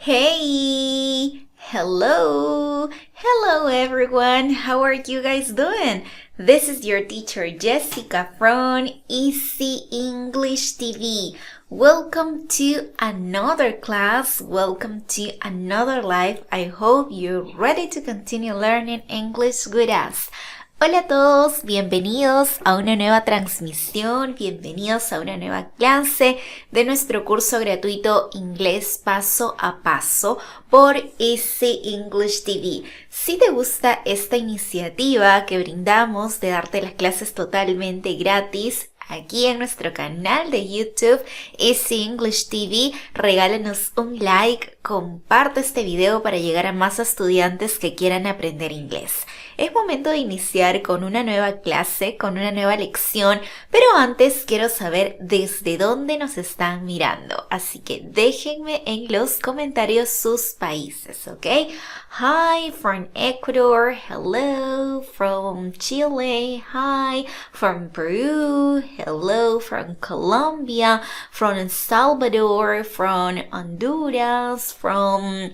Hey! Hello everyone! How are you guys doing? This is your teacher Jessica from Easy English TV. Welcome to another class. Welcome to another life. I hope you're ready to continue learning English with us. Hola a todos, bienvenidos a una nueva transmisión, bienvenidos a una nueva clase de nuestro curso gratuito Inglés Paso a Paso por Easy English TV. Si te gusta esta iniciativa que brindamos de darte las clases totalmente gratis, aquí en nuestro canal de YouTube, Easy English TV, regálanos un like, comparte este video para llegar a más estudiantes que quieran aprender inglés. Es momento de iniciar con una nueva clase, con una nueva lección, pero antes quiero saber desde dónde nos están mirando. Así que déjenme en los comentarios sus países, ¿ok? Hi from Ecuador, hello from Chile, hi from Peru, hello from Colombia, from El Salvador, from Honduras, from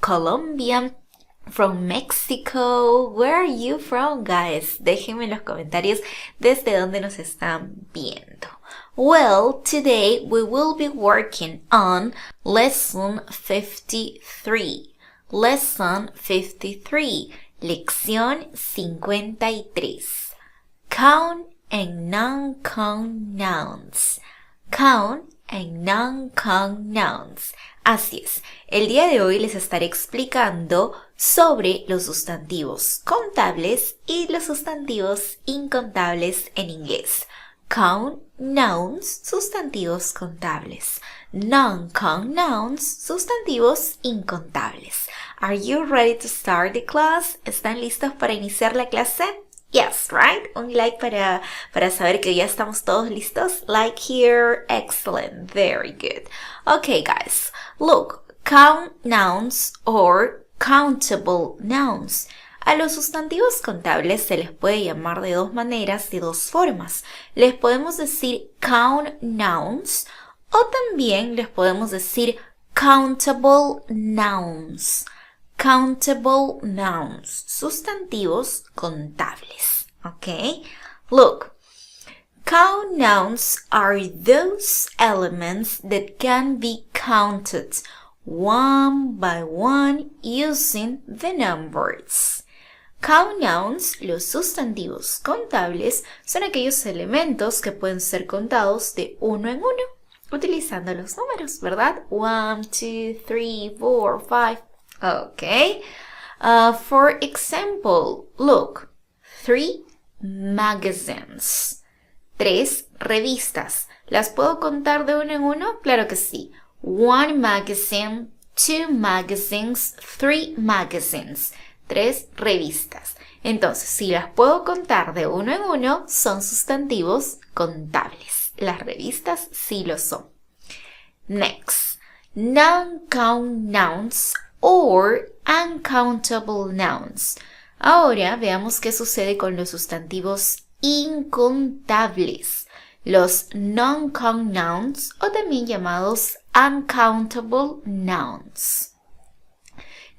Colombia, from Mexico. Where are you from, guys? Déjenme en los comentarios desde dónde nos están viendo. Well, today we will be working on lesson 53. Lesson 53, lección 53. Count and non-count nouns. Count and non-count nouns. Así es, el día de hoy les estaré explicando sobre los sustantivos contables y los sustantivos incontables en inglés. Count nouns, sustantivos contables. Non-count nouns, sustantivos incontables. Are you ready to start the class? ¿Están listos para iniciar la clase? Yes, right? Un like para saber que ya estamos todos listos. Like here. Excellent. Very good. Okay, guys. Look, count nouns or countable nouns. A los sustantivos contables se les puede llamar de dos maneras, de dos formas. Les podemos decir count nouns o también les podemos decir countable nouns. Countable nouns, sustantivos contables, okay? Look, count nouns are those elements that can be counted one by one using the numbers. Count nouns, los sustantivos contables, son aquellos elementos que pueden ser contados de uno en uno, utilizando los números, ¿verdad? 1, 2, 3, 4, 5. Okay. For example, look, 3 magazines. 3 revistas. ¿Las puedo contar de uno en uno? Claro que sí. 1 magazine, 2 magazines, 3 magazines. 3 revistas. Entonces, si las puedo contar de uno en uno, son sustantivos contables. Las revistas sí lo son. Next, non-count nouns or uncountable nouns. Ahora veamos qué sucede con los sustantivos incontables, los non-count nouns o también llamados uncountable nouns.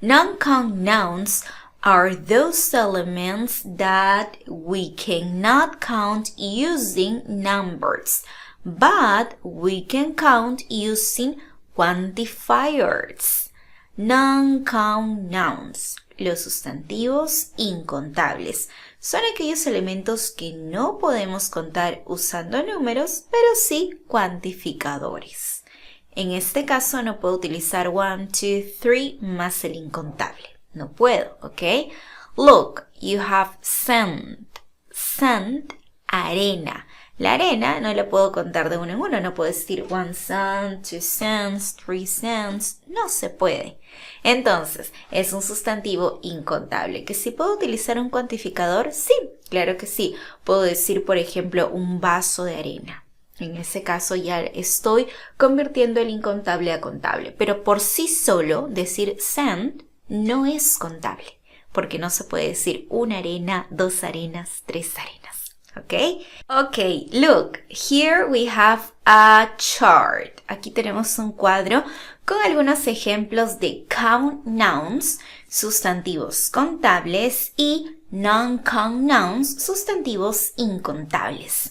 Non-count nouns are those elements that we cannot count using numbers, but we can count using quantifiers. Non-count nouns, los sustantivos incontables, son aquellos elementos que no podemos contar usando números, pero sí cuantificadores. En este caso no puedo utilizar 1, 2, 3 más el incontable. No puedo, ¿ok? Look, you have sand. Sand, arena. La arena no la puedo contar de uno en uno, no puedo decir 1 sand, 2 sands, 3 sands, no se puede. Entonces, es un sustantivo incontable. ¿Que si puedo utilizar un cuantificador? Sí, claro que sí. Puedo decir, por ejemplo, un vaso de arena. En ese caso ya estoy convirtiendo el incontable a contable. Pero por sí solo, decir sand no es contable, porque no se puede decir una arena, 2 arenas, 3 arenas. Okay? Okay, look, here we have a chart. Aquí tenemos un cuadro con algunos ejemplos de count nouns, sustantivos contables, y non-count nouns, sustantivos incontables.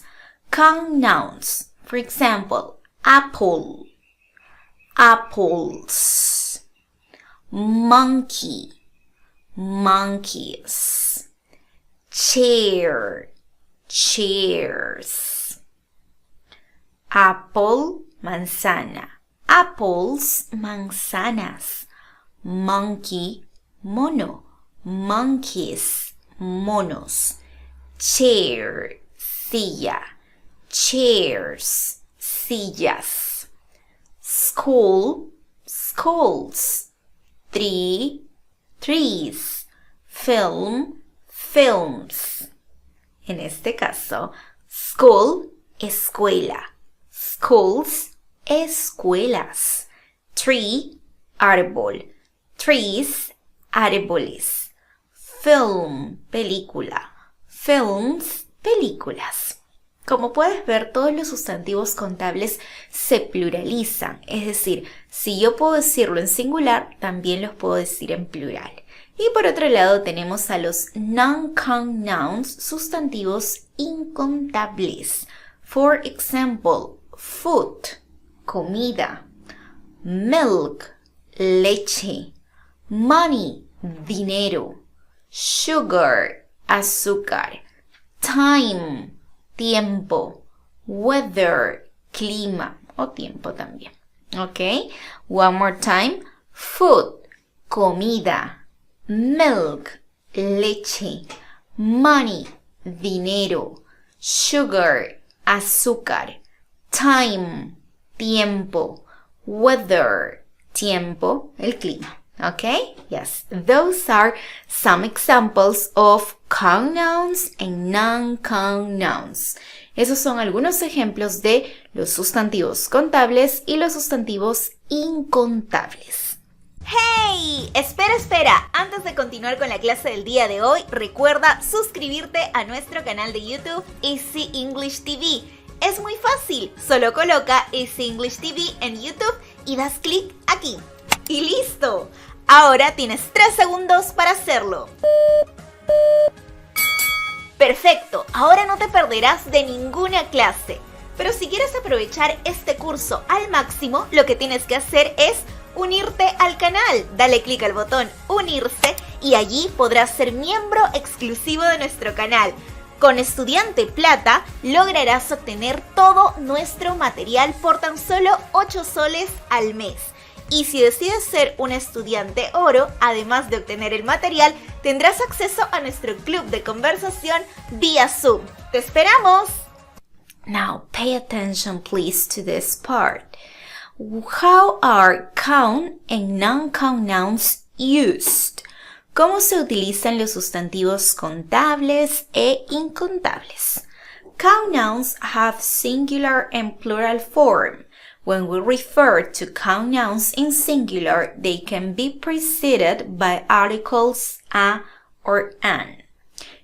Count nouns, for example, apple, apples, monkey, monkeys, chair, chairs, apple, manzana, apples, manzanas, monkey, mono, monkeys, monos, chair, silla, chairs, sillas, school, schools, tree, trees, film, films. En este caso, school, escuela, schools, escuelas, tree, árbol, trees, árboles, film, película, films, películas. Como puedes ver, todos los sustantivos contables se pluralizan, es decir, si yo puedo decirlo en singular, también los puedo decir en plural. Y por otro lado tenemos a los non-count nouns, sustantivos incontables. For example, food, comida, milk, leche, money, dinero, sugar, azúcar, time, tiempo, weather, clima o tiempo también. ¿Ok? One more time. Food, comida, milk, leche, money, dinero, sugar, azúcar, time, tiempo, weather, tiempo, el clima. Okay? Yes, those are some examples of count nouns and non-count nouns. Esos son algunos ejemplos de los sustantivos contables y los sustantivos incontables. ¡Hey! Espera. Antes de continuar con la clase del día de hoy, recuerda suscribirte a nuestro canal de YouTube Easy English TV. Es muy fácil, solo coloca Easy English TV en YouTube y das clic aquí. ¡Y listo! Ahora tienes 3 segundos para hacerlo. Perfecto, ahora no te perderás de ninguna clase. Pero si quieres aprovechar este curso al máximo, lo que tienes que hacer es unirte al canal. Dale clic al botón unirse y allí podrás ser miembro exclusivo de nuestro canal. Con Estudiante Plata lograrás obtener todo nuestro material por tan solo 8 soles al mes. Y si decides ser un estudiante oro, además de obtener el material, tendrás acceso a nuestro club de conversación vía Zoom. ¡Te esperamos! Now pay attention please to this part. How are count and non-count nouns used? ¿Cómo se utilizan los sustantivos contables e incontables? Count nouns have singular and plural form. When we refer to count nouns in singular, they can be preceded by articles a or an.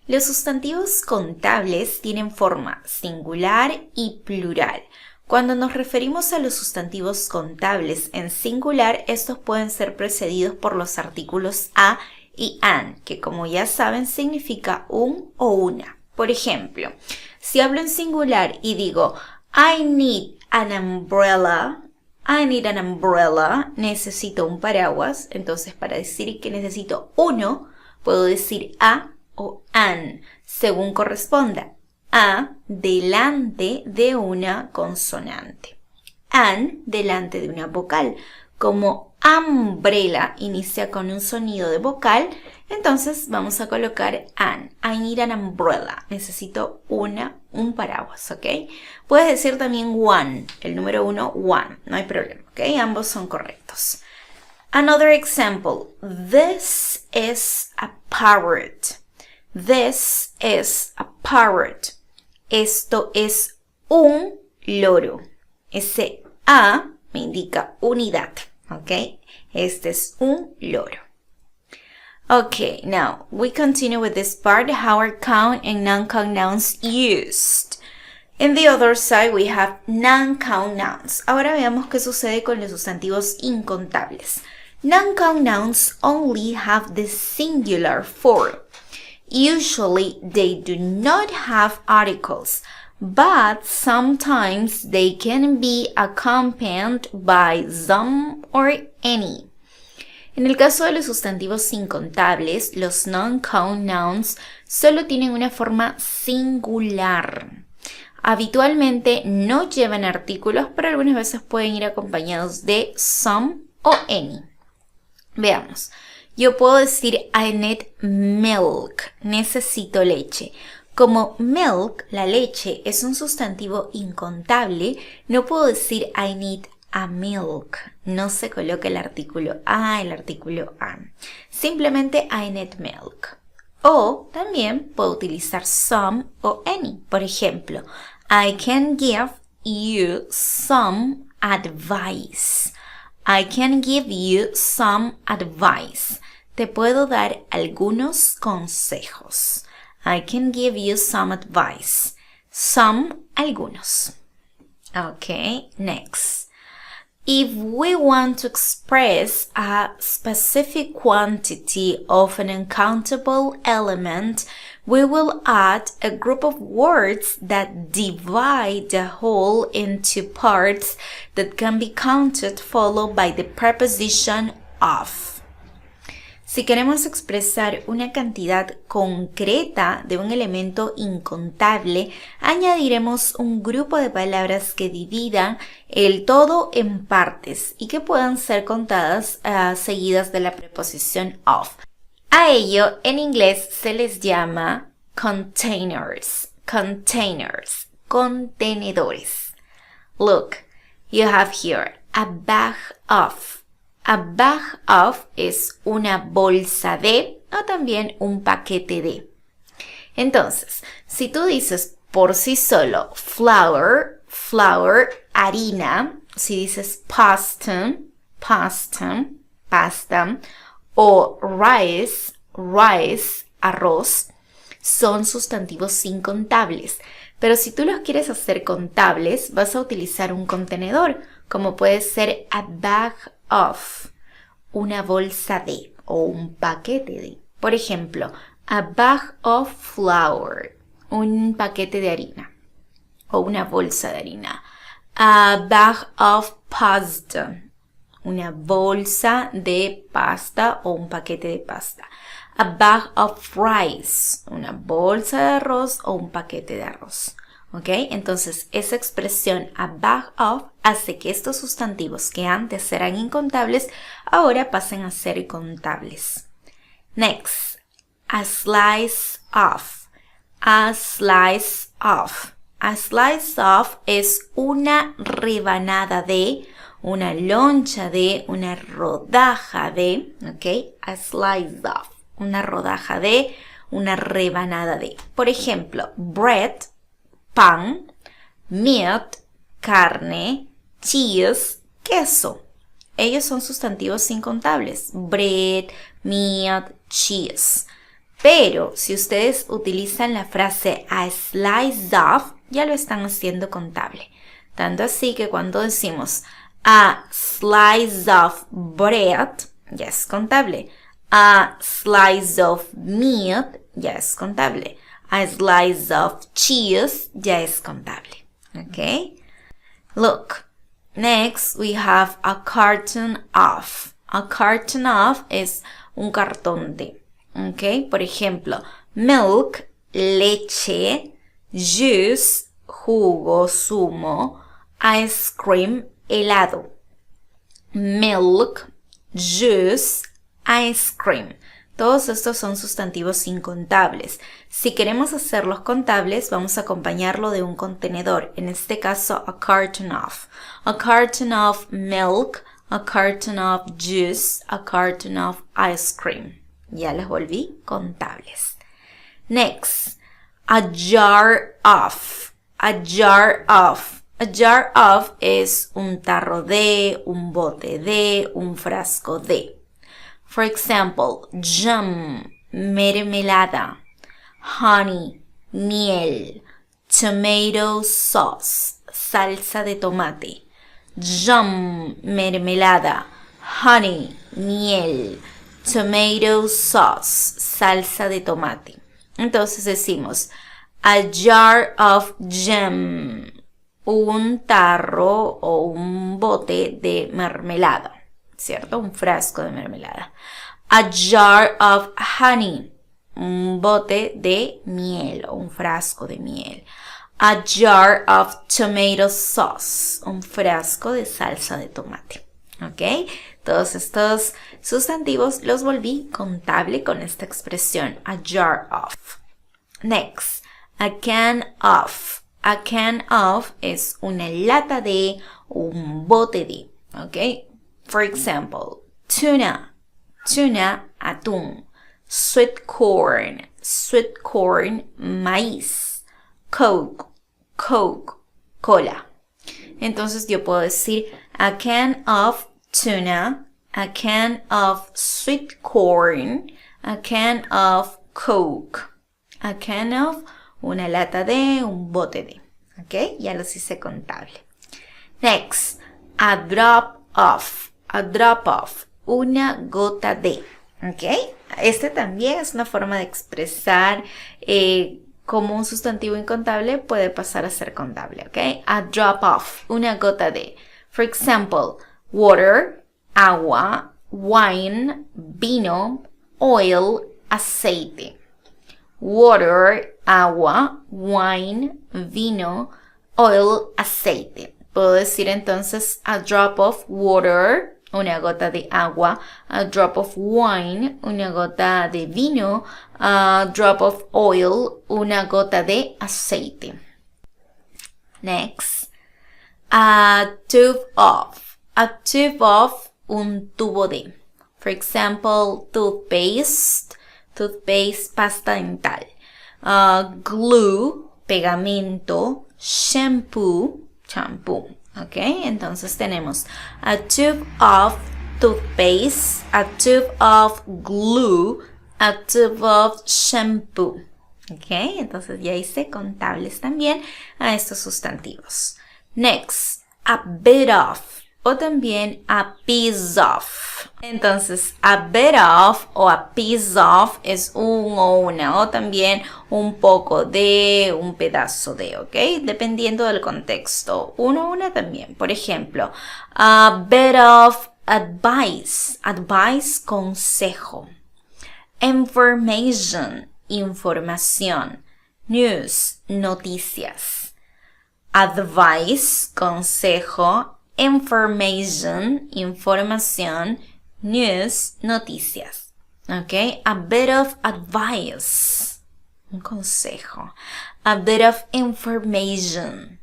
Los sustantivos contables tienen forma singular y plural. Cuando nos referimos a los sustantivos contables en singular, estos pueden ser precedidos por los artículos a y an, que como ya saben significa un o una. Por ejemplo, si hablo en singular y digo I need an umbrella, necesito un paraguas. Entonces, para decir que necesito uno, puedo decir a o an, según corresponda. A delante de una consonante. An delante de una vocal. Como umbrella inicia con un sonido de vocal, entonces vamos a colocar an. I need an umbrella. Necesito un paraguas, ¿ok? Puedes decir también one, el número 1, one. No hay problema, ¿ok? Ambos son correctos. Another example. This is a parrot. This is a parrot. Esto es un loro. Ese a me indica unidad, ¿ok? Este es un loro. Okay, now we continue with this part. How are count and non-count nouns used? In the other side, we have non-count nouns. Ahora veamos qué sucede con los sustantivos incontables. Non-count nouns only have the singular form. Usually, they do not have articles, but sometimes they can be accompanied by some or any. En el caso de los sustantivos incontables, los non-count nouns solo tienen una forma singular. Habitualmente no llevan artículos, pero algunas veces pueden ir acompañados de some o any. Veamos. Yo puedo decir I need milk, necesito leche. Como milk, la leche, es un sustantivo incontable, no puedo decir I need a milk. No se coloca el artículo a, Simplemente I need milk. O también puedo utilizar some o any. Por ejemplo, I can give you some advice. I can give you some advice. Te puedo dar algunos consejos. I can give you some advice. Some, algunos. Okay, next. If we want to express a specific quantity of an uncountable element, we will add a group of words that divide the whole into parts that can be counted, followed by the preposition of. Si queremos expresar una cantidad concreta de un elemento incontable, añadiremos un grupo de palabras que dividan el todo en partes y que puedan ser contadas seguidas de la preposición of. A ello, en inglés se les llama containers, contenedores. Look, you have here a bag of. A bag of es una bolsa de o también un paquete de. Entonces, si tú dices por sí solo flour, harina, si dices pasta, o rice, arroz, son sustantivos incontables. Pero si tú los quieres hacer contables, vas a utilizar un contenedor, como puede ser a bag of, una bolsa de o un paquete de. Por ejemplo, a bag of flour, un paquete de harina o una bolsa de harina. A bag of pasta, una bolsa de pasta o un paquete de pasta. A bag of rice, una bolsa de arroz o un paquete de arroz. ¿Ok? Entonces, esa expresión a bag of hace que estos sustantivos que antes eran incontables, ahora pasen a ser contables. Next, a slice of. A slice of. A slice of es una rebanada de, una loncha de, una rodaja de, ¿ok? A slice of. Una rodaja de, una rebanada de. Por ejemplo, bread, pan, meat, carne, cheese, queso. Ellos son sustantivos incontables. Bread, meat, cheese. Pero si ustedes utilizan la frase a slice of, ya lo están haciendo contable. Tanto así que cuando decimos a slice of bread, ya es contable. A slice of meat, ya es contable. A slice of cheese, ya es contable. Okay? Look, next we have a carton of. A carton of es un cartón de. Okay? Por ejemplo, milk, leche, juice, jugo, zumo, ice cream, helado. Milk, juice, ice cream. Todos estos son sustantivos incontables. Si queremos hacerlos contables, vamos a acompañarlo de un contenedor. En este caso, a carton of. A carton of milk, a carton of juice, a carton of ice cream. Ya les volví contables. Next, a jar of. A jar of. A jar of es un tarro de, un bote de, un frasco de. For example, jam, mermelada, honey, miel, tomato sauce, salsa de tomate. Jam, mermelada. Honey, miel. Tomato sauce, salsa de tomate. Entonces decimos, a jar of jam, un tarro o un bote de mermelada, ¿cierto? Un frasco de mermelada. A jar of honey, un bote de miel o un frasco de miel. A jar of tomato sauce, un frasco de salsa de tomate. ¿Ok? Todos estos sustantivos los volví contable con esta expresión, a jar of. Next, a can of. A can of es una lata de, un bote de. ¿Ok? For example, tuna, atún. Sweet corn, maíz. Coke, cola. Entonces yo puedo decir a can of tuna, a can of sweet corn, a can of Coke. A can of, una lata de, un bote de. ¿Ok? Ya los hice contable. Next, a drop of. A drop of, una gota de. ¿Ok? Este también es una forma de expresar cómo un sustantivo incontable puede pasar a ser contable. ¿Ok? A drop of, una gota de. For example, water, agua, wine, vino, oil, aceite. Water, agua, wine, vino, oil, aceite. Puedo decir entonces a drop of water, una gota de agua, a drop of wine, una gota de vino, a drop of oil, una gota de aceite. Next, a tube of. A tube of, un tubo de. For example, toothpaste, pasta dental. Glue, pegamento. Shampoo, champú. ¿Ok? Entonces tenemos a tube of toothpaste, a tube of glue, a tube of shampoo. ¿Ok? Entonces ya hice contables también a estos sustantivos. Next, a bit of, o también a piece of. Entonces, a bit of o a piece of es un o una, o también un poco de, un pedazo de, ¿ok? Dependiendo del contexto. Uno o una también. Por ejemplo, a bit of advice. Advice, consejo. Information, información. News, noticias. Advice, consejo. Information, información. News, noticias. ¿Ok? A bit of advice, un consejo. A bit of information.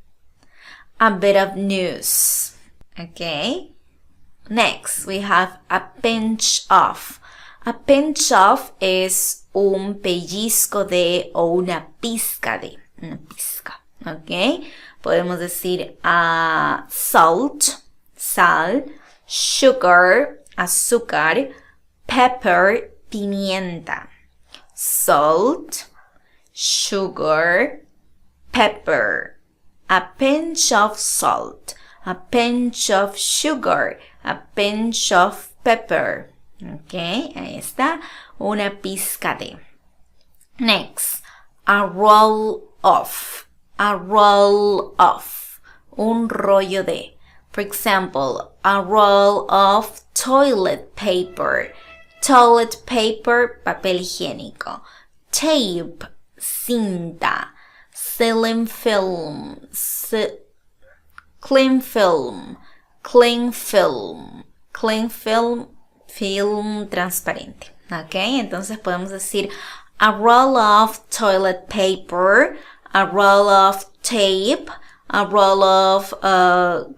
A bit of news. ¿Ok? Next, we have a pinch of. A pinch of es un pellizco de o una pizca de. Una pizca. ¿Ok? Podemos decir salt, sal, sugar, azúcar, pepper, pimienta. Salt, sugar, pepper. A pinch of salt, a pinch of sugar, a pinch of pepper. Ok, ahí está, una pizca de. Next, a roll of. A roll of, un rollo de. For example, a roll of toilet paper. Toilet paper, papel higiénico. Tape, cinta. Ceiling film, cling film. Cling film. Cling film, film transparente. ¿Ok? Entonces podemos decir a roll of toilet paper, a roll of tape, a roll of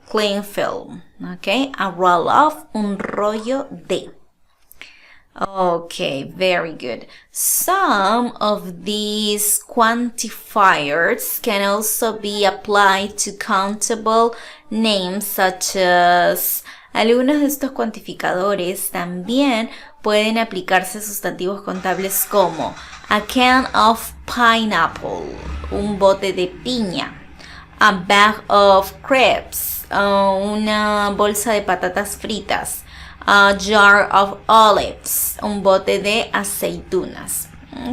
cling film. Okay, a roll of, un rollo de. Okay, very good. Some of these quantifiers can also be applied to countable names such as Algunos de estos cuantificadores también pueden aplicarse a sustantivos contables como a can of pineapple, un bote de piña, a bag of crepes, una bolsa de patatas fritas, a jar of olives, un bote de aceitunas.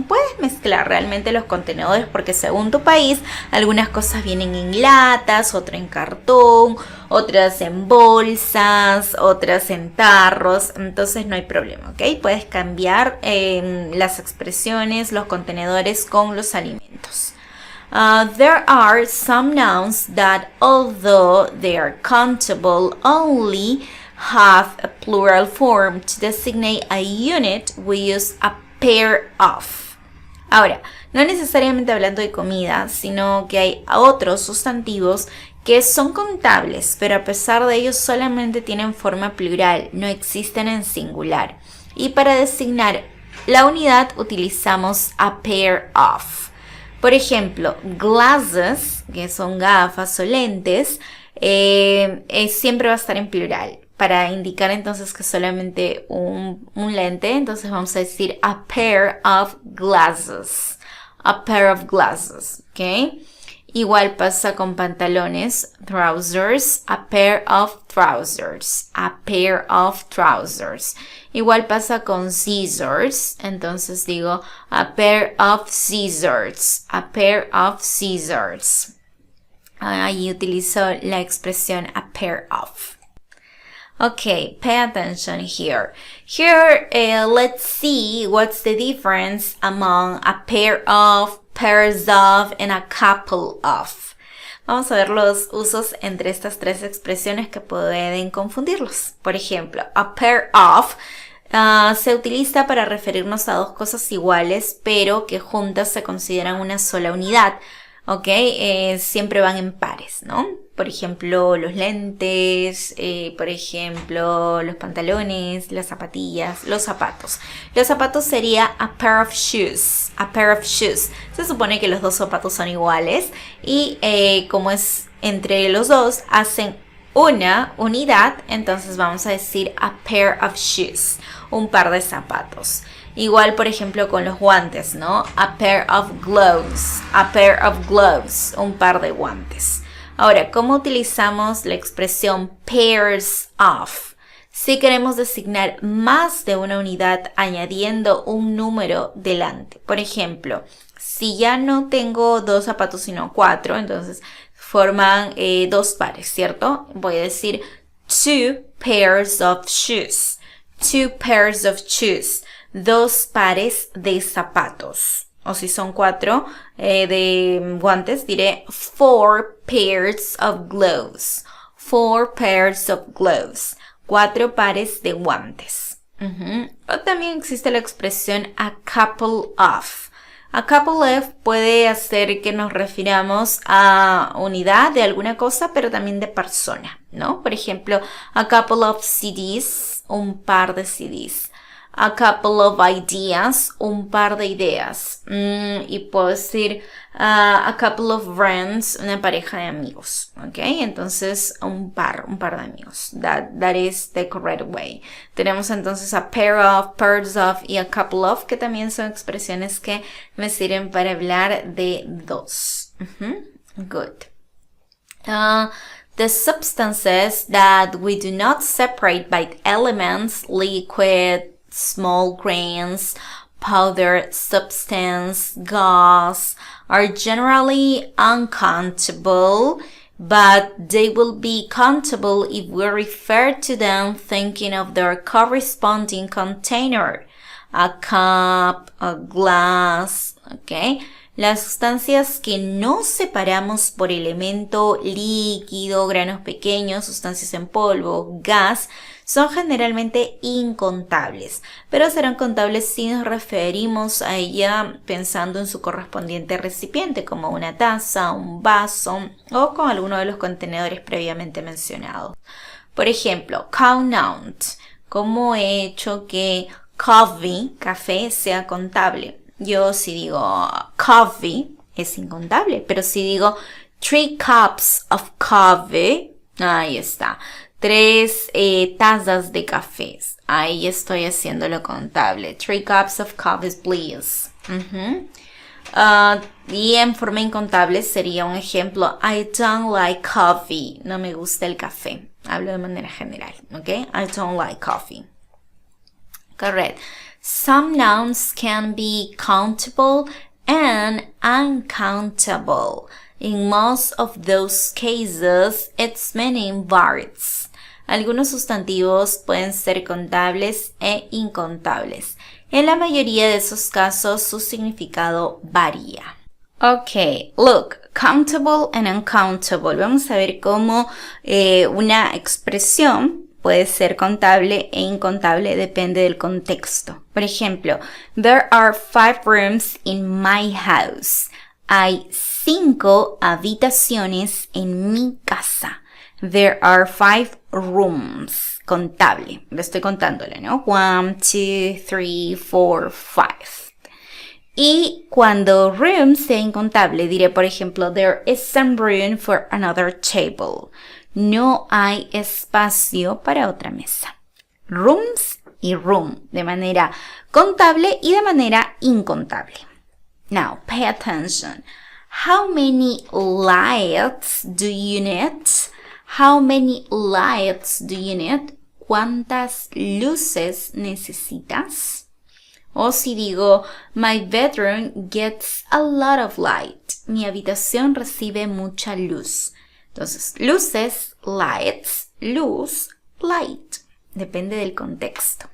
Puedes mezclar realmente los contenedores porque según tu país algunas cosas vienen en latas, otras en cartón, otras en bolsas, otras en tarros, entonces no hay problema, ¿ok? Puedes cambiar las expresiones, los contenedores con los alimentos. There are some nouns that, although they are countable, only have a plural form. To designate a unit, we use a pair of. Ahora, no necesariamente hablando de comida, sino que hay otros sustantivos que son contables, pero a pesar de ello solamente tienen forma plural, no existen en singular. Y para designar la unidad utilizamos a pair of. Por ejemplo, glasses, que son gafas o lentes, siempre va a estar en plural. Para indicar entonces que solamente un lente, entonces vamos a decir a pair of glasses. A pair of glasses, ¿ok? Igual pasa con pantalones, trousers, a pair of trousers, a pair of trousers. Igual pasa con scissors, entonces digo a pair of scissors, a pair of scissors. Ahí utilizo la expresión a pair of. Okay, pay attention here. Here, let's see what's the difference among a pair of, pairs of, and a couple of. Vamos a ver los usos entre estas tres expresiones que pueden confundirlos. Por ejemplo, a pair of se utiliza para referirnos a dos cosas iguales, pero que juntas se consideran una sola unidad. ¿Ok? Siempre van en pares, ¿no? Por ejemplo, los lentes, por ejemplo, los pantalones, las zapatillas, los zapatos. Los zapatos sería a pair of shoes, a pair of shoes. Se supone que los dos zapatos son iguales y como es entre los dos, hacen una unidad, entonces vamos a decir a pair of shoes, un par de zapatos. Igual, por ejemplo, con los guantes, ¿no? A pair of gloves, a pair of gloves, un par de guantes. Ahora, ¿cómo utilizamos la expresión pairs of? Si queremos designar más de una unidad añadiendo un número delante. Por ejemplo, si ya no tengo dos zapatos sino cuatro, entonces forman dos pares, ¿cierto? Voy a decir two pairs of shoes, two pairs of shoes. Dos pares de zapatos. O si son cuatro de guantes, diré four pairs of gloves. Four pairs of gloves. Cuatro pares de guantes. O también existe la expresión a couple of. A couple of puede hacer que nos refiramos a unidad de alguna cosa, pero también de persona, ¿no? Por ejemplo, a couple of CDs, un par de CDs. A couple of ideas, un par de ideas. Y puedo decir a couple of friends, una pareja de amigos. ¿Ok? Entonces, un par de amigos. That is the correct way. Tenemos entonces a pair of, pairs of y a couple of, que también son expresiones que me sirven para hablar de dos. Good. The substances that we do not separate by elements, liquid, small grains, powder, substance, gas, are generally uncountable, but they will be countable if we refer to them thinking of their corresponding container, a cup, a glass, okay? Las sustancias que no separamos por elemento líquido, granos pequeños, sustancias en polvo, gas, son generalmente incontables, pero serán contables si nos referimos a ella pensando en su correspondiente recipiente, como una taza, un vaso o con alguno de los contenedores previamente mencionados. Por ejemplo, count, ¿cómo he hecho que coffee, café, sea contable? Yo si digo coffee es incontable, pero si digo 3 cups of coffee, ahí está. 3 tazas de café. Ahí estoy haciendo lo contable. 3 cups of coffee, please. Y en forma incontable sería un ejemplo. I don't like coffee. No me gusta el café. Hablo de manera general, ¿ok? I don't like coffee. Correct. Some nouns can be countable and uncountable. In most of those cases, its meaning varies. Algunos sustantivos pueden ser contables e incontables. En la mayoría de esos casos, su significado varía. Ok, look, countable and uncountable. Vamos a ver cómo una expresión puede ser contable e incontable, depende del contexto. Por ejemplo, there are 5 rooms in my house. Hay 5 habitaciones en mi casa. There are 5 rooms. Contable. Lo estoy contándole, ¿no? 1, 2, 3, 4, 5. Y cuando room sea incontable, diré, por ejemplo, there isn't room for another table. No hay espacio para otra mesa. Rooms y room, de manera contable y de manera incontable. Now, pay attention. How many lights do you need? How many lights do you need? ¿Cuántas luces necesitas? O si digo, my bedroom gets a lot of light. Mi habitación recibe mucha luz. Entonces, luces, lights, luz, light. Depende del contexto.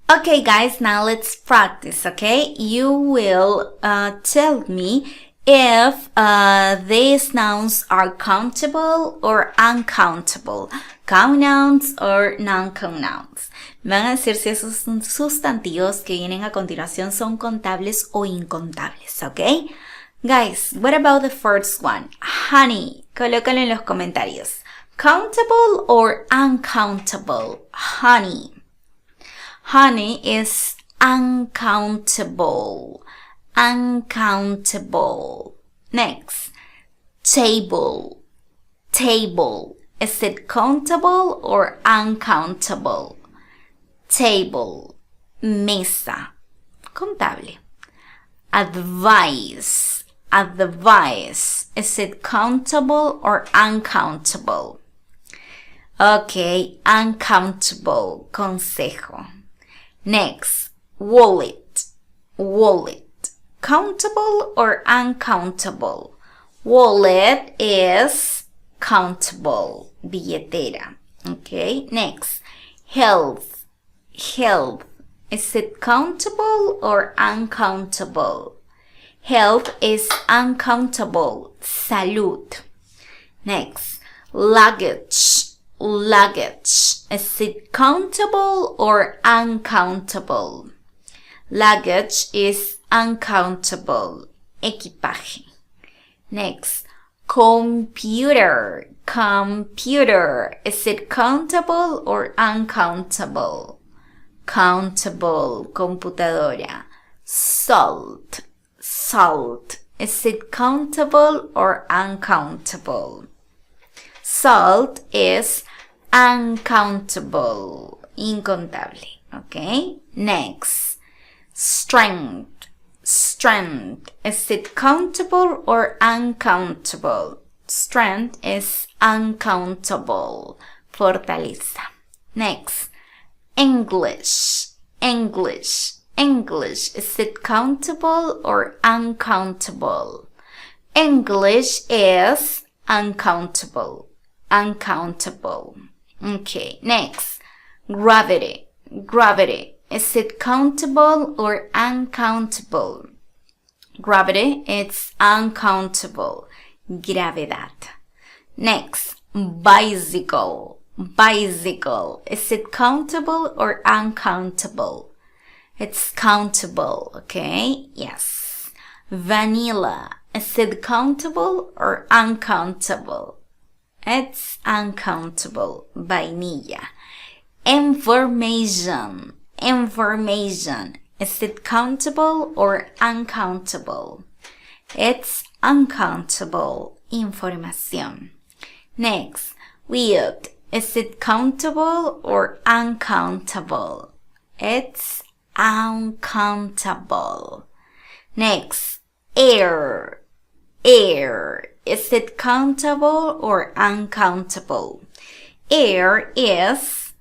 Okay, guys, now let's practice, okay? You will tell me if these nouns are countable or uncountable. Count nouns or non-count nouns. Van a decir si esos sustantivos que vienen a continuación son contables o incontables, ¿ok? Guys, what about the first one? Honey. Colócalo en los comentarios. Countable or uncountable? Honey. Honey is uncountable. Uncountable. Next. Table. Table. Is it countable or uncountable? Table. Mesa. Contable. Advice. Advice. Is it countable or uncountable? Okay, uncountable. Consejo. Next. Wallet. Wallet. Countable or uncountable? Wallet is countable. Billetera. Okay, next. Health. Health. Is it countable or uncountable? Health is uncountable. Salud. Next. Luggage. Luggage. Is it countable or uncountable? Luggage is uncountable. Equipaje. Next. Computer. Computer. Is it countable or uncountable? Countable. Computadora. Salt. Salt. Is it countable or uncountable? Salt is uncountable. Incontable. Okay? Next. Strength. Strength. Is it countable or uncountable? Strength is uncountable. Fortaleza. Next. English. English. English. Is it countable or uncountable? English is uncountable. Uncountable. Okay, next. Gravity. Gravity. Is it countable or uncountable? Gravity, it's uncountable. Gravedad. Next. Bicycle. Bicycle. Is it countable or uncountable? It's countable, okay? Yes. Vanilla. Is it countable or uncountable? It's uncountable. Vainilla. Information. Information. Is it countable or uncountable? It's uncountable. Información. Next. Weed. Is it countable or uncountable? It's uncountable. Next, air. Air. Is it countable or uncountable? Air is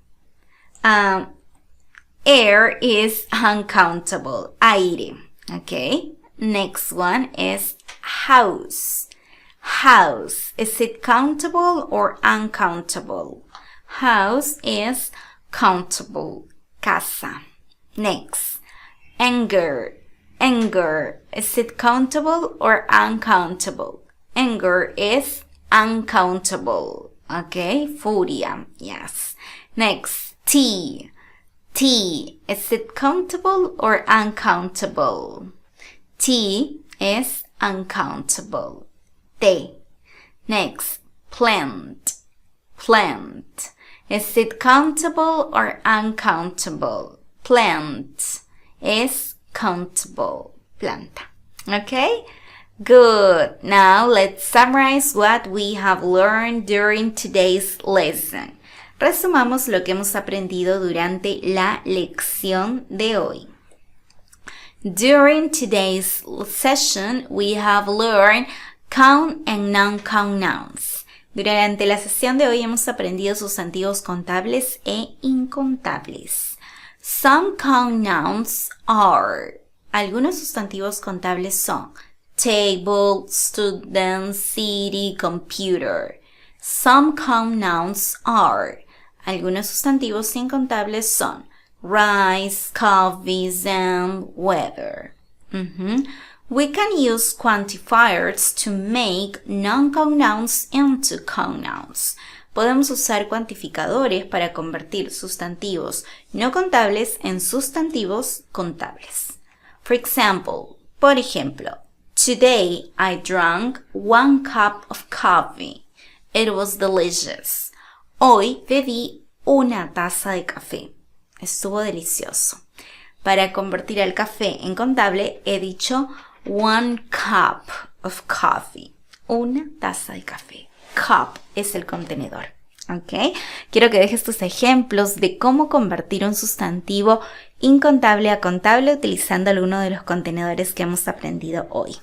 uncountable. Aire. Okay. Next one is house. House. Is it countable or uncountable? House is countable. Casa. Next. Anger. Anger. Is it countable or uncountable? Anger is uncountable. Okay. Furia. Yes. Next. Tea. Tea. Is it countable or uncountable? Tea is uncountable. Té. Next, plant. Plant. Is it countable or uncountable? Plant is countable. Planta. Okay? Good. Now let's summarize what we have learned during today's lesson. Resumamos lo que hemos aprendido durante la lección de hoy. During today's session, we have learned count and non-count nouns. Durante la sesión de hoy hemos aprendido sustantivos contables e incontables. Some count nouns are. Algunos sustantivos contables son table, student, city, computer. Some count nouns are. Algunos sustantivos incontables son rice, coffee, and weather. We can use quantifiers to make non-count nouns into count nouns. Podemos usar cuantificadores para convertir sustantivos no contables en sustantivos contables. For example, por ejemplo, today I drank 1 cup of coffee. It was delicious. Hoy bebí una taza de café. Estuvo delicioso. Para convertir el café en contable he dicho 1 cup of coffee. Una taza de café. Cup es el contenedor. ¿Ok? Quiero que dejes tus ejemplos de cómo convertir un sustantivo incontable a contable utilizando alguno de los contenedores que hemos aprendido hoy.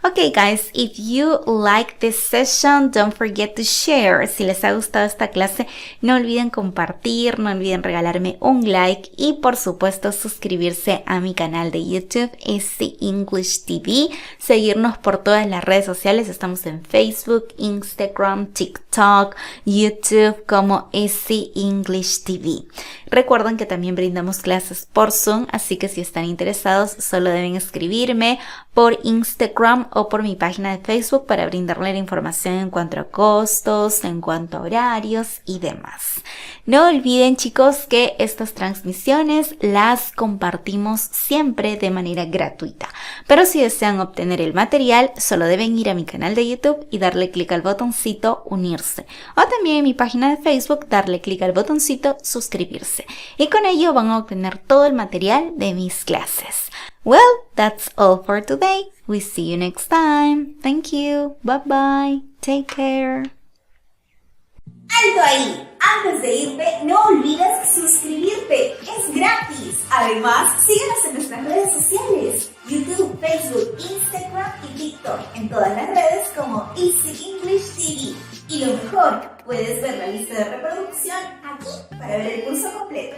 Okay guys, if you like this session, don't forget to share. Si les ha gustado esta clase, no olviden compartir, no olviden regalarme un like y por supuesto suscribirse a mi canal de YouTube, Este English TV. Seguirnos por todas las redes sociales, estamos en Facebook, Instagram, TikTok, YouTube como Este English TV. Recuerden que también brindamos clases por Zoom, así que si están interesados solo deben escribirme por Instagram o por mi página de Facebook para brindarle la información en cuanto a costos, en cuanto a horarios y demás. No olviden chicos que estas transmisiones las compartimos siempre de manera gratuita. Pero si desean obtener el material, solo deben ir a mi canal de YouTube y darle clic al botoncito unirse. O también en mi página de Facebook darle clic al botoncito suscribirse. Y con ello van a obtener todo el material de mis clases. Well, that's all for today. We see you next time. Thank you. Bye bye. Take care. ¡Alto ahí! Antes de irte, no olvides suscribirte. Es gratis. Además, síguenos en nuestras redes sociales. YouTube, Facebook, Instagram y TikTok. En todas las redes como Easy English TV. Y lo mejor, puedes ver la lista de reproducción aquí para ver el curso completo.